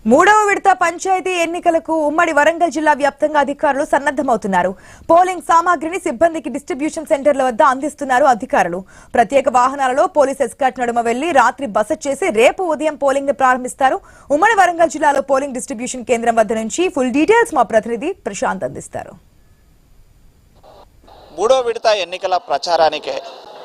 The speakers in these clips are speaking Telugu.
మూడవ విడత పంచాయతీ ఎన్నికలకు ఉమ్మడి వరంగల్ జిల్లా వ్యాప్తంగా అధికారులు సన్నద్ధమవుతున్నారు. పోలింగ్ సామాగ్రిని సిబ్బందికి డిస్ట్రిబ్యూషన్ సెంటర్ల వద్ద అందిస్తున్నారు అధికారులు. ప్రత్యేక వాహనాలలో పోలీస్ ఎస్కార్ట్ నడుమ వెళ్లి రాత్రి బస చేసి రేపు ఉదయం పోలింగ్ ని ప్రారంభిస్తారు. ఉమ్మడి వరంగల్ జిల్లాలో పోలింగ్ డిస్ట్రిబ్యూషన్ కేంద్రం వద్ద నుంచి ఫుల్ డీటెయిల్స్ మా ప్రతినిధి ప్రశాంత్ అందిస్తారు. మూడో విడత ఎన్నికల ప్రచారానికి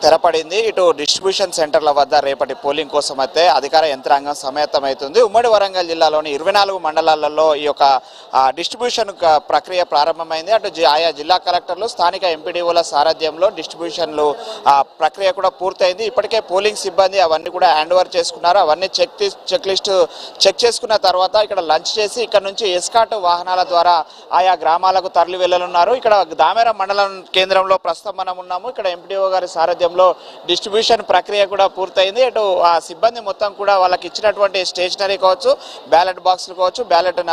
తెరపడింది. ఇటు డిస్ట్రిబ్యూషన్ సెంటర్ల వద్ద రేపటి పోలింగ్ కోసం అయితే అధికార యంత్రాంగం సమాయత్తమవుతుంది. ఉమ్మడి వరంగల్ జిల్లాలోని 24 మండలాలలో ఈ యొక్క డిస్ట్రిబ్యూషన్ ప్రక్రియ ప్రారంభమైంది. అటు ఆయా జిల్లా కలెక్టర్లు, స్థానిక ఎంపీడీఓల సారథ్యంలో డిస్ట్రిబ్యూషన్లు ప్రక్రియ కూడా పూర్తయింది. ఇప్పటికే పోలింగ్ సిబ్బంది అవన్నీ కూడా హ్యాండ్ ఓవర్ చేసుకున్నారు. అవన్నీ చెక్ లిస్ట్ చెక్ చేసుకున్న తర్వాత ఇక్కడ లంచ్ చేసి ఇక్కడ నుంచి ఎస్కాట్ వాహనాల ద్వారా ఆయా గ్రామాలకు తరలి వెళ్లనున్నారు. ఇక్కడ దామెర మండలం కేంద్రంలో ప్రస్తుతం మనం ఉన్నాము. ఇక్కడ ఎంపీడీఓ గారి సారథ్యం డిస్ట్రిబ్యూషన్ ప్రక్రియ కూడా పూర్తయింది. అటు ఆ సిబ్బంది మొత్తం కూడా వాళ్ళకి ఇచ్చినటువంటి స్టేషనరీ కావచ్చు, బ్యాలెట్ బాక్సులు కావచ్చు, బ్యాలెట్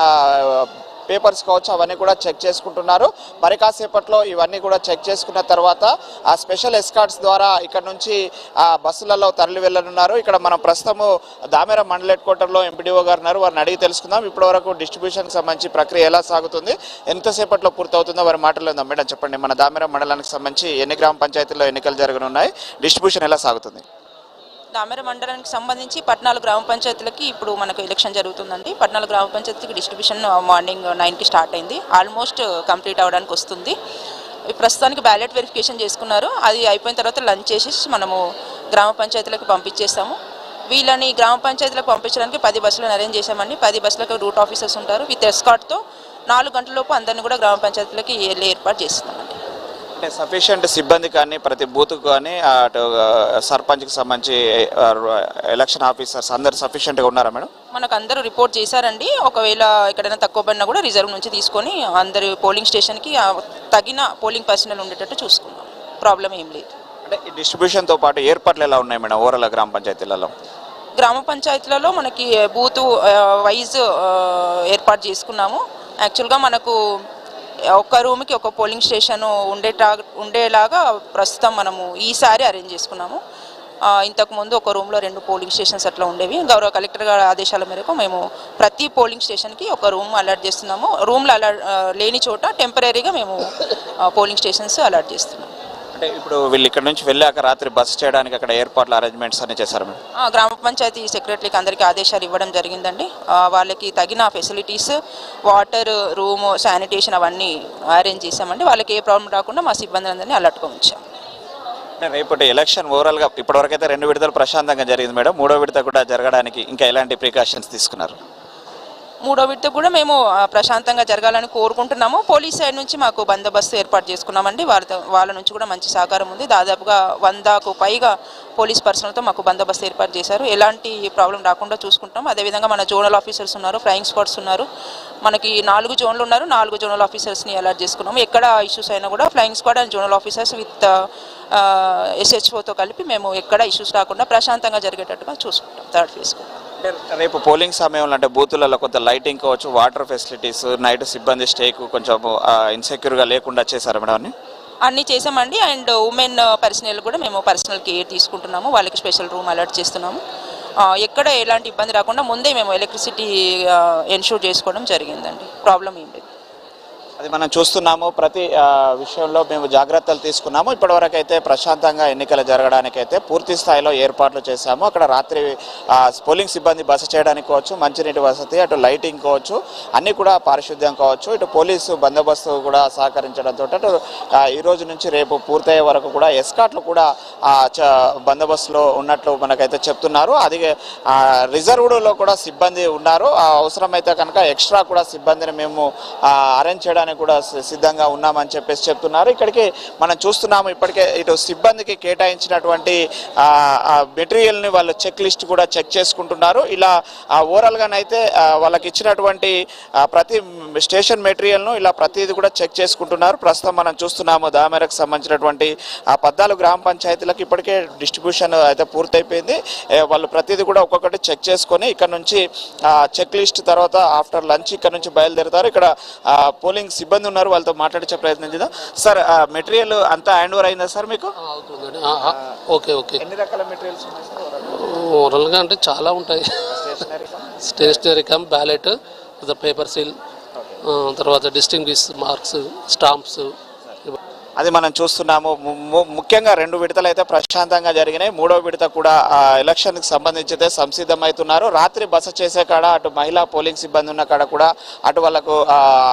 పేపర్స్ కావచ్చు, అవన్నీ కూడా చెక్ చేసుకుంటున్నారు. మరి కాసేపట్లో ఇవన్నీ కూడా చెక్ చేసుకున్న తర్వాత ఆ స్పెషల్ ఎస్కార్ట్స్ ద్వారా ఇక్కడ నుంచి ఆ బస్సులలో తరలి వెళ్ళనున్నారు. ఇక్కడ మనం ప్రస్తుతము దామెర మండల హెడ్ క్వార్టర్లో ఎంపీడీఓ గారు ఉన్నారు. వారిని అడిగి తెలుసుకుందాం ఇప్పటి వరకు డిస్ట్రిబ్యూషన్కి సంబంధించి ప్రక్రియ ఎలా సాగుతుంది, ఎంతసేపట్లో పూర్తవుతుందో వారి మాటల్లో ఉందాం. మేడం చెప్పండి, మన దామెర మండలానికి సంబంధించి ఎన్ని గ్రామ పంచాయతీల్లో ఎన్నికలు జరగనున్నాయి, డిస్ట్రిబ్యూషన్ ఎలా సాగుతుంది? దామెర మండలానికి సంబంధించి 14 గ్రామ పంచాయతీలకి ఇప్పుడు మనకు ఎలక్షన్ జరుగుతుందండి. 14 గ్రామ పంచాయతీకి డిస్ట్రిబ్యూషన్ మార్నింగ్ 9కి స్టార్ట్ అయింది. ఆల్మోస్ట్ కంప్లీట్ అవ్వడానికి వస్తుంది. ప్రస్తుతానికి బ్యాలెట్ వెరిఫికేషన్ చేసుకున్నారు. అది అయిపోయిన తర్వాత లంచ్ చేసి మనము గ్రామ పంచాయతీలకు పంపించేస్తాము. వీళ్ళని గ్రామ పంచాయతీలకు పంపించడానికి 10 బస్సులను అరేంజ్ చేశామండి. 10 బస్సులకు రూట్ ఆఫీసర్స్ ఉంటారు. విత్ ఎస్కార్ట్తో 4 గంటలలోపు అందరినీ కూడా గ్రామ పంచాయతీలకి వెళ్ళి ఏర్పాటు చేస్తున్నామండి. అంటే సఫిషియంట్ సిబ్బంది కానీ ప్రతి బూత్కు కానీ అటు సర్పంచ్కి సంబంధించి ఎలక్షన్ ఆఫీసర్స్ అందరు సఫిషియంట్గా ఉన్నారా మేడం? మనకు అందరూ రిపోర్ట్ చేశారండి. ఒకవేళ ఎక్కడైనా తక్కువ పడినా కూడా రిజర్వ్ నుంచి తీసుకొని అందరు పోలింగ్ స్టేషన్కి తగిన పోలింగ్ పర్సనల్ ఉండేటట్టు చూసుకున్నాం. ప్రాబ్లం ఏం లేదు. అంటే ఈ డిస్ట్రిబ్యూషన్తో పాటు ఏర్పాట్లు ఎలా ఉన్నాయి మేడం ఓవరాల్ గ్రామ పంచాయతీలలో? గ్రామ పంచాయతీలలో మనకి బూత్ వైజ్ ఏర్పాటు చేసుకున్నాము. యాక్చువల్గా మనకు ఒక రూమ్కి ఒక పోలింగ్ స్టేషన్ ఉండేలాగా ప్రస్తుతం మనము ఈసారి అరేంజ్ చేసుకున్నాము. ఇంతకుముందు ఒక రూమ్లో 2 పోలింగ్ స్టేషన్స్ అట్లా ఉండేవి. గౌరవ కలెక్టర్ గారి ఆదేశాల మేరకు మేము ప్రతి పోలింగ్ స్టేషన్కి ఒక రూమ్ అలాట్ చేస్తున్నాము. రూమ్లో లేని చోట టెంపరీగా మేము పోలింగ్ స్టేషన్స్ అలాట్ చేస్తున్నాము. అంటే ఇప్పుడు వీళ్ళు ఇక్కడ నుంచి వెళ్ళాక రాత్రి బస్ చేయడానికి అక్కడ ఏర్పాట్ల అరేంజ్మెంట్స్ అన్ని చేశారు మేడం? గ్రామ పంచాయతీ సెక్రటరీకి అందరికీ ఆదేశాలు ఇవ్వడం జరిగిందండి. వాళ్ళకి తగిన ఫెసిలిటీస్, వాటర్, రూమ్, శానిటేషన్ అవన్నీ అరేంజ్ చేశామండి. వాళ్ళకి ఏ ప్రాబ్లం రాకుండా మా సిబ్బంది అందరినీ అలర్ట్గా ఉంచాం. రేపటి ఎలక్షన్ ఓవరాల్గా ఇప్పటివరకు అయితే 2 విడతలు ప్రశాంతంగా జరిగింది మేడం. మూడో విడత కూడా జరగడానికి ఇంకా ఎలాంటి ప్రికాషన్స్ తీసుకున్నారు? మూడో విడత కూడా మేము ప్రశాంతంగా జరగాలని కోరుకుంటున్నాము. పోలీస్ సైడ్ నుంచి మాకు బందోబస్తు ఏర్పాటు చేసుకున్నామండి. వాళ్ళ నుంచి కూడా మంచి సహకారం ఉంది. దాదాపుగా 100కు పైగా పోలీస్ పర్సనల్తో మాకు బందోబస్తు ఏర్పాటు చేశారు. ఎలాంటి ప్రాబ్లం రాకుండా చూసుకుంటాం. అదేవిధంగా మన జోనల్ ఆఫీసర్స్ ఉన్నారు, ఫ్లయింగ్ స్క్వాడ్స్ ఉన్నారు. మనకి 4 జోన్లు ఉన్నారు. 4 జోనల్ ఆఫీసర్స్ని అలర్ట్ చేసుకున్నాము. ఎక్కడ ఇష్యూస్ అయినా కూడా flying squad and zonal officers with SHOతో కలిపి మేము ఎక్కడ ఇష్యూస్ రాకుండా ప్రశాంతంగా జరిగేటట్టుగా చూసుకుంటాం. థర్డ్ ఫేజ్కు రేపు పోలింగ్ సమయంలో అంటే బూతులలో కొంత లైటింగ్ కావచ్చు, వాటర్ ఫెసిలిటీస్, నైట్ సిబ్బంది స్టేకు కొంచెం ఇన్సెక్యూర్గా లేకుండా చేశారు మేడం? అన్నీ చేసామండి. అండ్ ఉమెన్ పర్సనల్ కూడా మేము పర్సనల్ కేర్ తీసుకుంటున్నాము. వాళ్ళకి స్పెషల్ రూమ్ అలర్ట్ చేస్తున్నాము. ఎక్కడ ఎలాంటి ఇబ్బంది రాకుండా ముందే మేము ఎలక్ట్రిసిటీ ఎన్షూర్ చేసుకోవడం జరిగిందండి. ప్రాబ్లం ఏం లేదు. అది మనం చూస్తున్నాము. ప్రతి విషయంలో మేము జాగ్రత్తలు తీసుకున్నాము. ఇప్పటివరకు అయితే ప్రశాంతంగా ఎన్నికలు జరగడానికైతే పూర్తి స్థాయిలో ఏర్పాట్లు చేశాము. అక్కడ రాత్రి పోలింగ్ సిబ్బంది బస చేయడానికి కావచ్చు, మంచినీటి వసతి, అటు లైటింగ్ కావచ్చు, అన్నీ కూడా పారిశుద్ధ్యం కావచ్చు, ఇటు పోలీసు బందోబస్తు కూడా సహకరించడంతో అటు ఈ రోజు నుంచి రేపు పూర్తయ్యే వరకు కూడా ఎస్కాట్లు కూడా బందోబస్తులో ఉన్నట్లు మనకైతే చెప్తున్నారు. అది రిజర్వ్డ్లో కూడా సిబ్బంది ఉన్నారు. అవసరమైతే కనుక ఎక్స్ట్రా కూడా సిబ్బందిని మేము అరేంజ్ చేయడానికి కూడా సిద్ధంగా ఉన్నామని చెప్పేసి చెప్తున్నారు. ఇక్కడికి మనం చూస్తున్నాము ఇప్పటికే ఇటు సిబ్బందికి కేటాయించినటువంటి మెటీరియల్ని వాళ్ళు చెక్ లిస్ట్ కూడా చెక్ చేసుకుంటున్నారు. ఇలా ఓవరాల్గానైతే వాళ్ళకి ఇచ్చినటువంటి ప్రతి స్టేషన్ మెటీరియల్ను ఇలా ప్రతిది కూడా చెక్ చేసుకుంటున్నారు. ప్రస్తుతం మనం చూస్తున్నాము దామెరకు సంబంధించినటువంటి 14 గ్రామ పంచాయతీలకు ఇప్పటికే డిస్ట్రిబ్యూషన్ అయితే పూర్తయిపోయింది. వాళ్ళు ప్రతిది కూడా ఒక్కొక్కటి చెక్ చేసుకొని ఇక్కడ నుంచి చెక్ లిస్ట్ తర్వాత ఆఫ్టర్ లంచ్ ఇక్కడ నుంచి బయలుదేరుతారు. ఇక్కడ పోలింగ్ సిబ్బంది ఉన్నారు, వాళ్ళతో మాట్లాడించే ప్రయత్నం చేద్దాం. సార్, మెటీరియల్ అంతా హ్యాండ్ ఓవర్ అయిందా సార్ మీకు? ఓకే. ఎన్ని రకాల మెటీరియల్స్ ఉన్నాయి సార్? ఓవరాల్గా అంటే చాలా ఉంటాయి. Stationery cum ballot paper seal, తర్వాత డిస్టింగ్విష్ మార్క్స్, స్టాంప్స్. అది మనం చూస్తున్నాము. ముఖ్యంగా 2 విడతలు అయితే ప్రశాంతంగా జరిగినాయి. 3వ విడత కూడా ఎలక్షన్కి సంబంధించి అయితే సంసిద్ధమవుతున్నారు. రాత్రి బస చేసే కాడ అటు మహిళా పోలింగ్ సిబ్బంది ఉన్న కాడ కూడా అటు వాళ్ళకు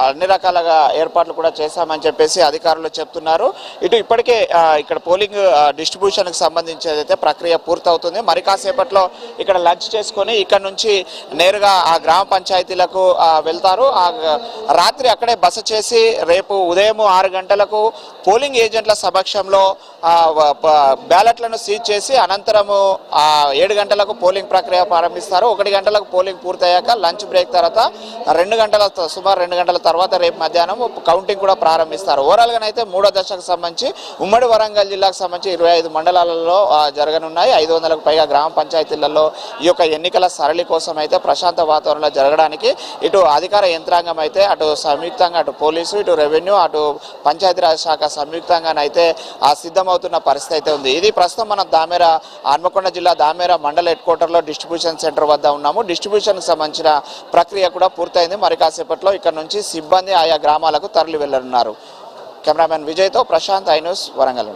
అన్ని రకాలుగా ఏర్పాట్లు కూడా చేశామని చెప్పేసి అధికారులు చెప్తున్నారు. ఇటు ఇప్పటికే ఇక్కడ పోలింగ్ డిస్ట్రిబ్యూషన్కి సంబంధించి అయితే ప్రక్రియ పూర్తవుతుంది. మరి కాసేపట్లో ఇక్కడ లంచ్ చేసుకొని ఇక్కడ నుంచి నేరుగా ఆ గ్రామ పంచాయతీలకు వెళ్తారు. రాత్రి అక్కడే బస చేసి రేపు ఉదయం 6 గంటలకు పోలింగ్ ఏజెంట్ల సమక్షంలో బ్యాలెట్లను సీజ్ చేసి అనంతరము 7 గంటలకు పోలింగ్ ప్రక్రియ ప్రారంభిస్తారు. 1 గంటలకు పోలింగ్ పూర్తయ్యాక లంచ్ బ్రేక్ తర్వాత సుమారు 2 గంటల తర్వాత రేపు మధ్యాహ్నం కౌంటింగ్ కూడా ప్రారంభిస్తారు. ఓవరాల్గానైతే 3వ దశకు సంబంధించి ఉమ్మడి వరంగల్ జిల్లాకు సంబంధించి 25 మండలాలలో జరగనున్నాయి. 500కు పైగా గ్రామ పంచాయతీలలో ఈ యొక్క ఎన్నికల సరళి కోసం అయితే ప్రశాంత వాతావరణంలో జరగడానికి ఇటు అధికార యంత్రాంగం అయితే అటు సంయుక్తంగా అటు పోలీసు, ఇటు రెవెన్యూ, అటు పంచాయతీరాజ్ శాఖ సంయుక్తంగానైతే సిద్ధమవుతున్న పరిస్థితి అయితే ఉంది. ఇది ప్రస్తుతం మనం హన్మకొండ జిల్లా దామేర మండల హెడ్ క్వార్టర్లో డిస్ట్రిబ్యూషన్ సెంటర్ వద్ద ఉన్నాము. డిస్ట్రిబ్యూషన్కి సంబంధించిన ప్రక్రియ కూడా పూర్తయింది. మరి కాసేపట్లో ఇక్కడ నుంచి సిబ్బంది ఆయా గ్రామాలకు తరలి వెళ్లనున్నారు. కెమెరామెన్ విజయ్తో ప్రశాంత్, ఐ న్యూస్, వరంగల్.